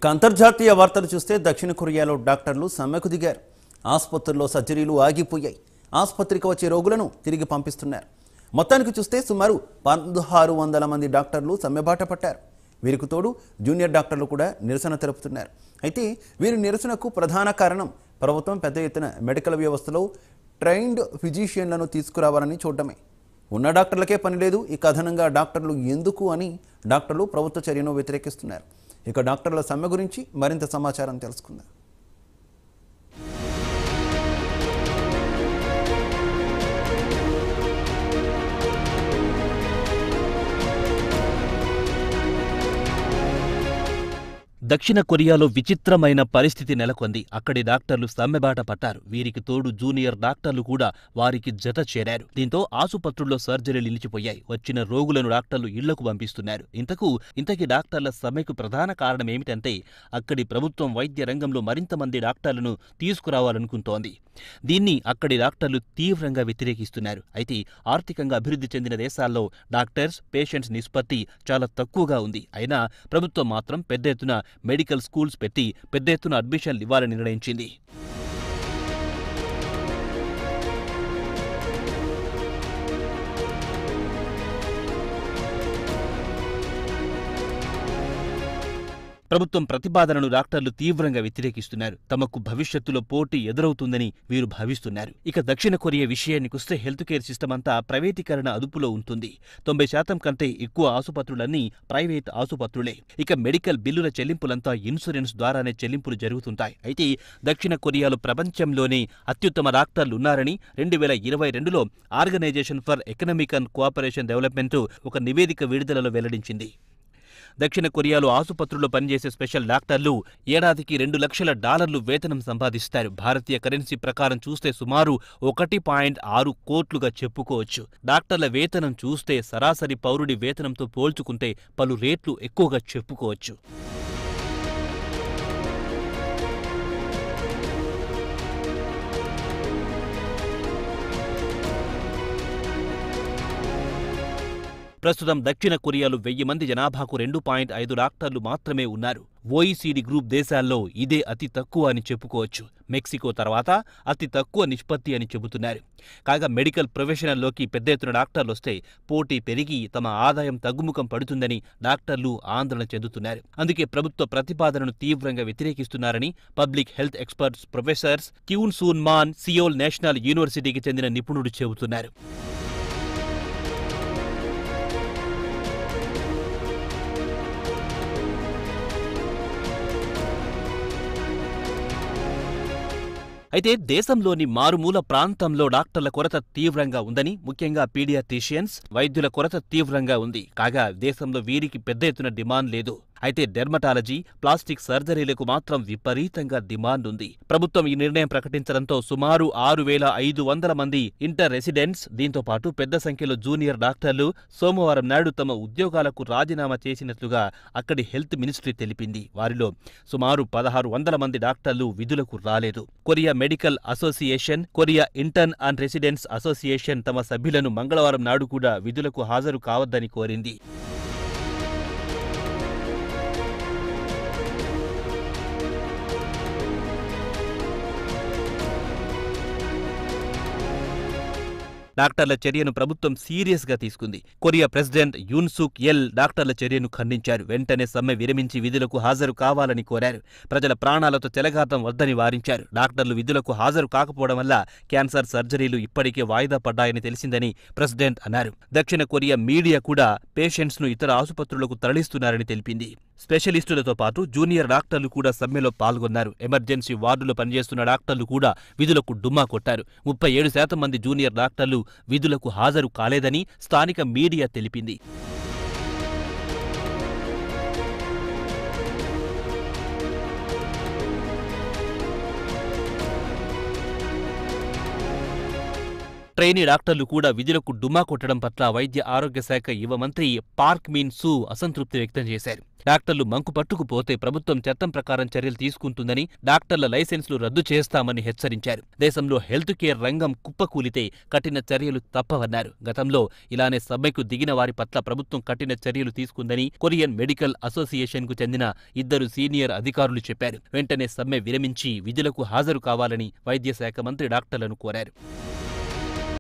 అంతర్జాతీయ వార్తలు చూస్తే దక్షిణ కొరియాలో డాక్టర్లు సమ్మెకు దిగారు. ఆసుపత్రుల్లో సర్జరీలు ఆగిపోయాయి. ఆసుపత్రికి వచ్చే రోగులను తిరిగి పంపిస్తున్నారు. మొత్తానికి చూస్తే సుమారు 1600 మంది డాక్టర్లు సమ్మెబాట పట్టారు. వీరికి తోడు జూనియర్ డాక్టర్లు కూడా నిరసన తెలుపుతున్నారు. అయితే వీరి నిరసనకు ప్రధాన కారణం ప్రభుత్వం పెద్ద ఎత్తున మెడికల్ వ్యవస్థలో ట్రైన్డ్ ఫిజిషియన్లను తీసుకురావాలని చూడడమే. ఉన్న డాక్టర్లకే పని లేదు, ఇక అదనంగా డాక్టర్లు ఎందుకు అని డాక్టర్లు ప్రభుత్వ చర్యను వ్యతిరేకిస్తున్నారు. ఇక డాక్టర్ల సమ్మె గురించి మరింత సమాచారం తెలుసుకుందాం. దక్షిణ కొరియాలో విచిత్రమైన పరిస్థితి నెలకొంది. అక్కడి డాక్టర్లు సమ్మెబాట పట్టారు. వీరికి తోడు జూనియర్ డాక్టర్లు కూడా వారికి జత చేరారు. దీంతో ఆసుపత్రుల్లో సర్జరీలు నిలిచిపోయాయి. వచ్చిన రోగులను డాక్టర్లు ఇళ్లకు పంపిస్తున్నారు. ఇంతకీ డాక్టర్ల సమ్మెకు ప్రధాన కారణం ఏమిటంటే అక్కడి ప్రభుత్వం వైద్య రంగంలో మరింత మంది డాక్టర్లను తీసుకురావాలనుకుంటోంది. దీన్ని అక్కడి డాక్టర్లు తీవ్రంగా వ్యతిరేకిస్తున్నారు. అయితే ఆర్థికంగా అభివృద్ధి చెందిన దేశాల్లో డాక్టర్స్ పేషెంట్స్ నిష్పత్తి చాలా తక్కువగా ఉంది. అయినా ప్రభుత్వం మాత్రం పెద్ద ఎత్తున మెడికల్ స్కూల్స్ పెట్టి పెద్ద ఎత్తున అడ్మిషన్లు ఇవ్వాలని నిర్ణయించింది. ప్రభుత్వం ప్రతిపాదనను డాక్టర్లు తీవ్రంగా వ్యతిరేకిస్తున్నారు. తమకు భవిష్యత్తులో పోటీ ఎదురవుతుందని వీరు భావిస్తున్నారు. ఇక దక్షిణ కొరియా విషయానికొస్తే హెల్త్ కేర్ సిస్టమ్ అంతా ప్రైవేటీకరణ అదుపులో ఉంటుంది. 90% కంటే ఎక్కువ ఆసుపత్రులన్నీ ప్రైవేట్ ఆసుపత్రులే. ఇక మెడికల్ బిల్లుల చెల్లింపులంతా ఇన్సూరెన్స్ ద్వారానే చెల్లింపులు జరుగుతుంటాయి. అయితే దక్షిణ కొరియాలో ప్రపంచంలోనే అత్యుత్తమ డాక్టర్లున్నారని 2022లో organization for economic and cooperation development ఒక నివేదిక విడుదలలో వెల్లడించింది. దక్షిణ కొరియాలో ఆసుపత్రుల్లో పనిచేసే స్పెషల్ డాక్టర్లు ఏడాదికి $2 లక్షల వేతనం సంపాదిస్తారు. భారతీయ కరెన్సీ ప్రకారం చూస్తే సుమారు 1.6 కోట్లుగా చెప్పుకోవచ్చు. డాక్టర్ల వేతనం చూస్తే సరాసరి పౌరుడి వేతనంతో పోల్చుకుంటే పలు రేట్లు ఎక్కువగా చెప్పుకోవచ్చు. ప్రస్తుతం దక్షిణ కొరియాలో 1000 మంది జనాభాకు 2.5 డాక్టర్లు మాత్రమే ఉన్నారు. OECD గ్రూప్ దేశాల్లో ఇదే అతి తక్కువ అని చెప్పుకోవచ్చు. మెక్సికో తర్వాత అతి తక్కువ నిష్పత్తి అని చెబుతున్నారు. కాగా మెడికల్ ప్రొఫెషనల్లోకి పెద్ద ఎత్తున డాక్టర్లొస్తే పోటీ పెరిగి తమ ఆదాయం తగ్గుముఖం పడుతుందని డాక్టర్లు ఆందోళన చెందుతున్నారు. అందుకే ప్రభుత్వ ప్రతిపాదనను తీవ్రంగా వ్యతిరేకిస్తున్నారని public health experts professors Kwon Soon Man Seoul national యూనివర్సిటీకి చెందిన నిపుణుడు చెబుతున్నారు. అయితే దేశంలోని మారుమూల ప్రాంతంలో డాక్టర్ల కొరత తీవ్రంగా ఉందని, ముఖ్యంగా పీడియాట్రిషియన్స్ వైద్యుల కొరత తీవ్రంగా ఉంది. కాగా దేశంలో వీరికి పెద్ద ఎత్తున డిమాండ్ లేదు. అయితే డెర్మటాలజీ, ప్లాస్టిక్ సర్జరీలకు మాత్రం విపరీతంగా డిమాండ్ ఉంది. ప్రభుత్వం ఈ నిర్ణయం ప్రకటించడంతో సుమారు 6500 మంది ఇంటర్ రెసిడెంట్స్, దీంతో పాటు పెద్ద సంఖ్యలో జూనియర్ డాక్టర్లు సోమవారం నాడు తమ ఉద్యోగాలకు రాజీనామా చేసినట్లుగా అక్కడి హెల్త్ మినిస్ట్రీ తెలిపింది. వారిలో సుమారు 1600 మంది డాక్టర్లు విధులకు రాలేదు. Korea medical association, Korea intern and residents association తమ సభ్యులను మంగళవారం నాడు కూడా విధులకు హాజరు కావద్దని కోరింది. డాక్టర్ల చర్యను ప్రభుత్వం సీరియస్గా తీసుకుంది. కొరియా ప్రెసిడెంట్ యూన్ సూక్ యెల్ డాక్టర్ల చర్యను ఖండించారు. వెంటనే సమ్మె విరమించి విధులకు హాజరు కావాలని కోరారు. ప్రజల ప్రాణాలతో చెలగాటం వద్దని వారించారు. డాక్టర్లు విధులకు హాజరు కాకపోవడం వల్ల క్యాన్సర్ సర్జరీలు ఇప్పటికే వాయిదా పడ్డాయని తెలిసిందని ప్రెసిడెంట్ అన్నారు. దక్షిణ కొరియా మీడియా కూడా పేషెంట్స్ ను ఇతర ఆసుపత్రులకు తరలిస్తున్నారని తెలిపింది. స్పెషలిస్టులతో పాటు జూనియర్ డాక్టర్లు కూడా సమ్మెలో పాల్గొన్నారు. ఎమర్జెన్సీ వార్డులో పనిచేస్తున్న డాక్టర్లు కూడా విధులకు డుమ్మా కొట్టారు. 37% మంది జూనియర్ డాక్టర్లు విధులకు హాజరు కాలేదని స్థానిక మీడియా తెలిపింది. ట్రైనీ డాక్టర్లు కూడా విధులకు డుమ్మా కొట్టడం పట్ల వైద్య ఆరోగ్య శాఖ యువ మంత్రి పార్క్ మీన్ సూ అసంతృప్తి వ్యక్తం చేశారు. డాక్టర్లు మంకు పట్టుకుపోతే ప్రభుత్వం చట్టం ప్రకారం చర్యలు తీసుకుంటుందని, డాక్టర్ల లైసెన్సులు రద్దు చేస్తామని హెచ్చరించారు. దేశంలో హెల్త్ కేర్ రంగం కుప్పకూలితే కఠిన చర్యలు తప్పవన్నారు. గతంలో ఇలానే సమ్మెకు దిగిన వారి పట్ల ప్రభుత్వం కఠిన చర్యలు తీసుకుందని కొరియన్ మెడికల్ అసోసియేషన్కు చెందిన 2 సీనియర్ అధికారులు చెప్పారు. వెంటనే సమ్మె విరమించి విధులకు హాజరు కావాలని వైద్య శాఖ మంత్రి డాక్టర్లను కోరారు.